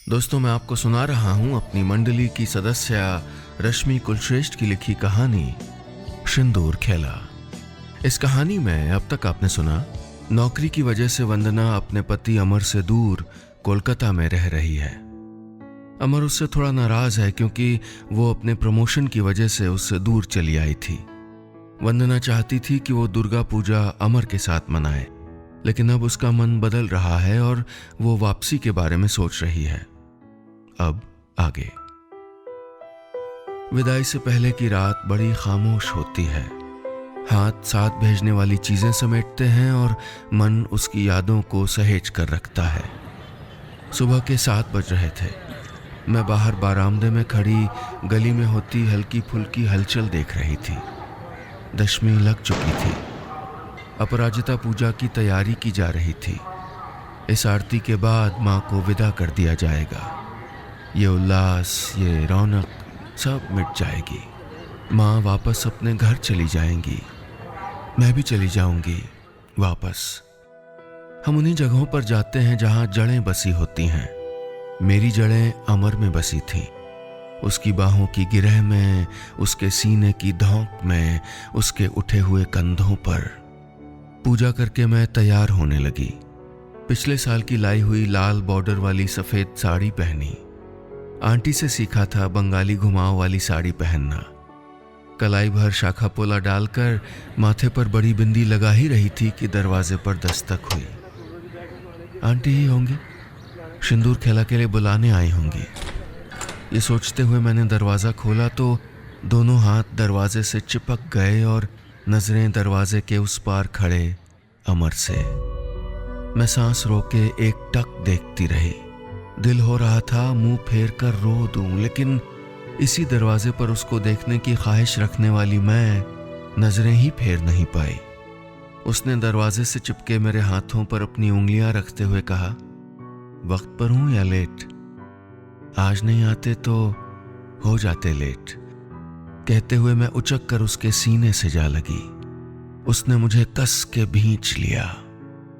दोस्तों, मैं आपको सुना रहा हूं अपनी मंडली की सदस्य रश्मि कुलश्रेष्ठ की लिखी कहानी सिंदूर खेला। इस कहानी में अब तक आपने सुना, नौकरी की वजह से वंदना अपने पति अमर से दूर कोलकाता में रह रही है। अमर उससे थोड़ा नाराज है क्योंकि वो अपने प्रमोशन की वजह से उससे दूर चली आई थी। वंदना चाहती थी कि वो दुर्गा पूजा अमर के साथ मनाए, लेकिन अब उसका मन बदल रहा है और वो वापसी के बारे में सोच रही है। अब आगे। विदाई से पहले की रात बड़ी खामोश होती है। हाथ साथ भेजने वाली चीजें समेटते हैं और मन उसकी यादों को सहेज कर रखता है। सुबह के 7 बज रहे थे। मैं बाहर बारामदे में खड़ी गली में होती हल्की फुल्की हलचल देख रही थी। दशमी लग चुकी थी। अपराजिता पूजा की तैयारी की जा रही थी। इस आरती के बाद माँ को विदा कर दिया जाएगा। ये उल्लास, ये रौनक सब मिट जाएगी। माँ वापस अपने घर चली जाएंगी। मैं भी चली जाऊंगी वापस। हम उन्हीं जगहों पर जाते हैं जहां जड़ें बसी होती हैं। मेरी जड़ें अमर में बसी थीं। उसकी बाहों की गिरह में, उसके सीने की धौंक में, उसके उठे हुए कंधों पर। पूजा करके मैं तैयार होने लगी। पिछले साल की लाई हुई लाल बॉर्डर वाली सफेद साड़ी पहनी। आंटी से सीखा था बंगाली घुमाव वाली साड़ी पहनना। कलाई भर शाखा पोला डालकर माथे पर बड़ी बिंदी लगा ही रही थी कि दरवाजे पर दस्तक हुई। आंटी ही होंगी, सिंदूर खेला के लिए बुलाने आई होंगी। ये सोचते हुए मैंने दरवाज़ा खोला तो दोनों हाथ दरवाजे से चिपक गए और नजरें दरवाजे के उस पार खड़े अमर से। मैं सांस रोके एक टक देखती रही। दिल हो रहा था मुंह फेर कर रो दूं, लेकिन इसी दरवाजे पर उसको देखने की ख्वाहिश रखने वाली मैं नजरें ही फेर नहीं पाई। उसने दरवाजे से चिपके मेरे हाथों पर अपनी उंगलियां रखते हुए कहा, वक्त पर हूं या लेट? आज नहीं आते तो हो जाते लेट। कहते हुए मैं उचक कर उसके सीने से जा लगी। उसने मुझे कस के भींच लिया।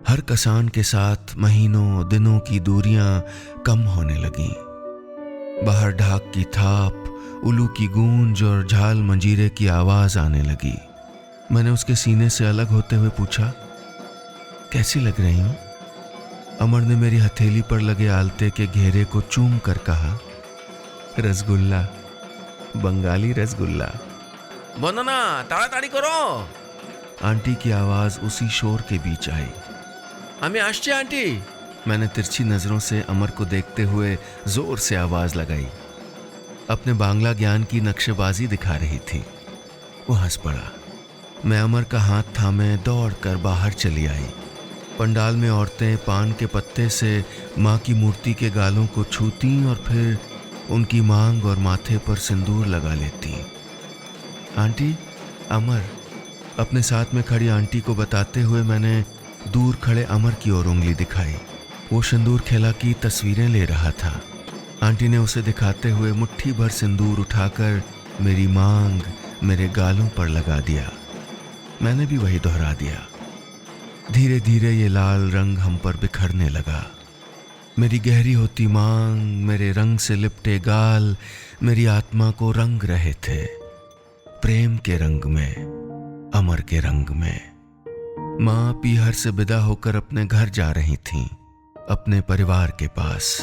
हर कसान के साथ महीनों दिनों की दूरियां कम होने लगीं। बाहर ढाक की थाप, उल्लू की गूंज और झाल मंजीरे की आवाज आने लगी। मैंने उसके सीने से अलग होते हुए पूछा, कैसी लग रही हूं? अमर ने मेरी हथेली पर लगे आलते के घेरे को चूम कर कहा, रसगुल्ला, बंगाली रसगुल्ला। वंदना, ताड़ाताड़ी करो। आंटी की आवाज उसी शोर के बीच आई। हमें आश्चर्य आंटी। मैंने तिरछी नजरों से अमर को देखते हुए जोर से आवाज लगाई। अपने बांग्ला ज्ञान की नक्शेबाजी दिखा रही थी। वो हंस पड़ा। मैं अमर का हाथ थामे दौड़कर बाहर चली आई। पंडाल में औरतें पान के पत्ते से माँ की मूर्ति के गालों को छूती और फिर उनकी मांग और माथे पर सिंदूर लगा लेती। आंटी, अमर। अपने साथ में खड़ी आंटी को बताते हुए मैंने दूर खड़े अमर की ओर उंगली दिखाई। वो सिंदूर खेला की तस्वीरें ले रहा था। आंटी ने उसे दिखाते हुए मुट्ठी भर सिंदूर उठाकर मेरी मांग, मेरे गालों पर लगा दिया। मैंने भी वही दोहरा दिया। धीरे धीरे ये लाल रंग हम पर बिखरने लगा। मेरी गहरी होती मांग, मेरे रंग से लिपटे गाल मेरी आत्मा को रंग रहे थे। प्रेम के रंग में, अमर के रंग में। माँ पीहर से विदा होकर अपने घर जा रही थीं, अपने परिवार के पास।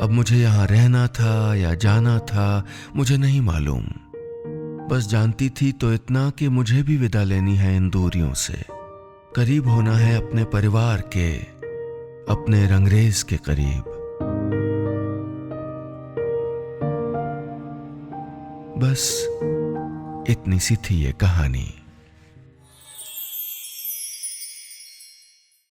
अब मुझे यहाँ रहना था या जाना था, मुझे नहीं मालूम। बस जानती थी तो इतना कि मुझे भी विदा लेनी है इन दूरियों से। करीब होना है अपने परिवार के, अपने रंगरेज के करीब। बस इतनी सी थी ये कहानी।